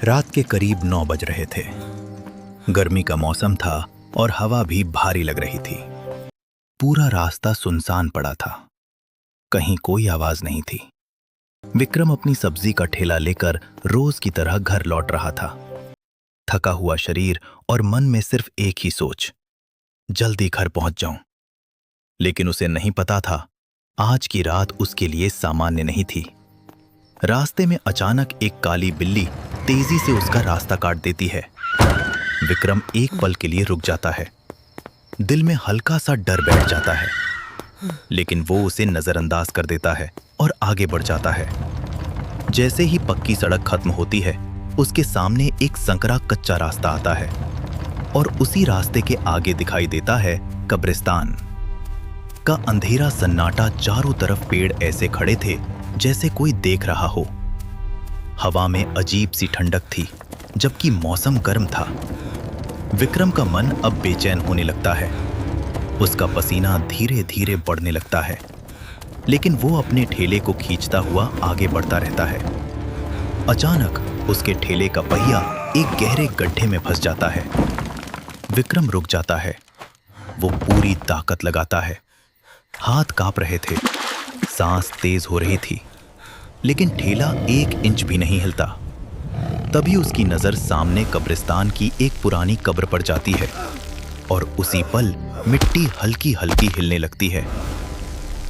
रात के करीब 9 बज रहे थे। गर्मी का मौसम था और हवा भी भारी लग रही थी। पूरा रास्ता सुनसान पड़ा था, कहीं कोई आवाज नहीं थी। विक्रम अपनी सब्जी का ठेला लेकर रोज की तरह घर लौट रहा था। थका हुआ शरीर और मन में सिर्फ एक ही सोच, जल्दी घर पहुंच जाऊं। लेकिन उसे नहीं पता था, आज की रात उसके लिए सामान्य नहीं थी। रास्ते में अचानक एक काली बिल्ली तेजी से उसका रास्ता काट देती है। विक्रम एक पल के लिए रुक जाता है। दिल में हल्का सा डर बैठ जाता है, लेकिन वो उसे नजरअंदाज कर देता है और आगे बढ़ जाता है। जैसे ही पक्की सड़क खत्म होती है, उसके सामने एक संकरा कच्चा रास्ता आता है और उसी रास्ते के आगे दिखाई देता है कब्रिस्तान का अंधेरा सन्नाटा। चारों तरफ पेड़ ऐसे खड़े थे जैसे कोई देख रहा हो। हवा में अजीब सी ठंडक थी, जबकि मौसम गर्म था। विक्रम का मन अब बेचैन होने लगता है। उसका पसीना धीरे धीरे बढ़ने लगता है, लेकिन वो अपने ठेले को खींचता हुआ आगे बढ़ता रहता है। अचानक उसके ठेले का पहिया एक गहरे गड्ढे में फंस जाता है। विक्रम रुक जाता है। वो पूरी ताकत लगाता है। हाथ कांप रहे थे, सांस तेज हो रही थी, लेकिन ठेला 1 इंच भी नहीं हिलता। तभी उसकी नजर सामने कब्रिस्तान की एक पुरानी कब्र पर जाती है और उसी पल मिट्टी हल्की हल्की हिलने लगती है।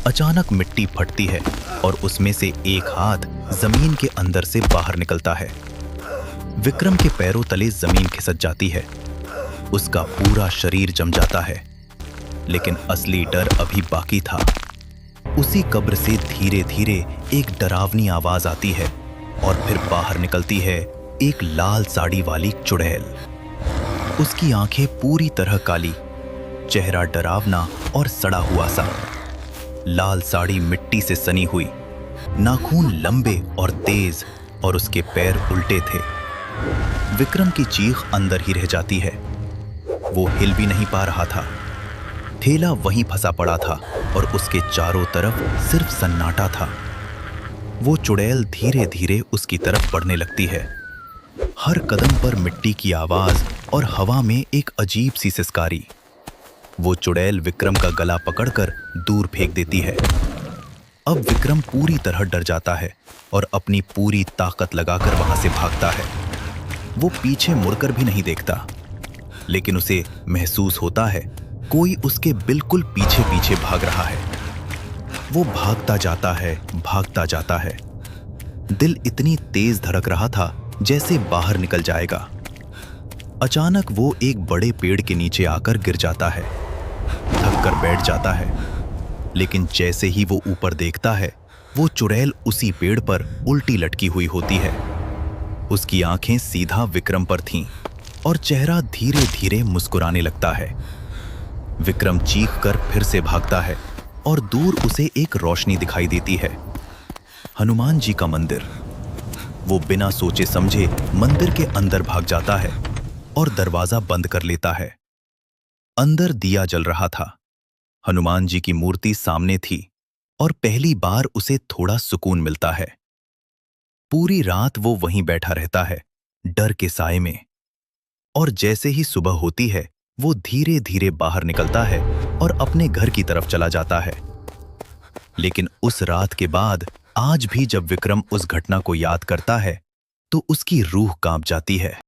अचानक मिट्टी फटती है और उसमें से एक हाथ जमीन के अंदर से बाहर निकलता है। विक्रम के पैरों तले जमीन खिसक जाती है। उसका पूरा शरीर जम जाता है, लेकिन असली डर अभी बाकी था। उसी कब्र से धीरे धीरे एक डरावनी आवाज आती है और फिर बाहर निकलती है एक लाल साड़ी वाली चुड़ैल। उसकी आंखें पूरी तरह काली, चेहरा डरावना और सड़ा हुआ सा। लाल साड़ी मिट्टी से सनी हुई, नाखून लंबे और तेज और उसके पैर उल्टे थे। विक्रम की चीख अंदर ही रह जाती है। वो हिल भी नहीं पा रहा था। ठेला वहीं फंसा पड़ा था और उसके चारों तरफ सिर्फ सन्नाटा था। वो चुड़ैल धीरे धीरे उसकी तरफ बढ़ने लगती है। हर कदम पर मिट्टी की आवाज और हवा में एक अजीब सी सिसकारी। वो चुड़ैल विक्रम का गला पकड़कर दूर फेंक देती है। अब विक्रम पूरी तरह डर जाता है और अपनी पूरी ताकत लगाकर वहां से भागता है। वो पीछे मुड़कर भी नहीं देखता, लेकिन उसे महसूस होता है कोई उसके बिल्कुल पीछे पीछे भाग रहा है। वो भागता जाता है। दिल इतनी तेज धड़क रहा था जैसे बाहर निकल जाएगा। अचानक वो एक बड़े पेड़ के नीचे आकर गिर जाता है, थक कर बैठ जाता है। लेकिन जैसे ही वो ऊपर देखता है, वो चुड़ैल उसी पेड़ पर उल्टी लटकी हुई होती है। उसकी आंखें सीधा विक्रम पर थीं और चेहरा धीरे धीरे मुस्कुराने लगता है। विक्रम चीख कर फिर से भागता है और दूर उसे एक रोशनी दिखाई देती है, हनुमान जी का मंदिर। वो बिना सोचे समझे मंदिर के अंदर भाग जाता है और दरवाजा बंद कर लेता है। अंदर दिया जल रहा था। हनुमान जी की मूर्ति सामने थी और पहली बार उसे थोड़ा सुकून मिलता है। पूरी रात वो वहीं बैठा रहता है, डर के साए में। और जैसे ही सुबह होती है, वो धीरे धीरे बाहर निकलता है और अपने घर की तरफ चला जाता है। लेकिन उस रात के बाद आज भी जब विक्रम उस घटना को याद करता है, तो उसकी रूह कांप जाती है।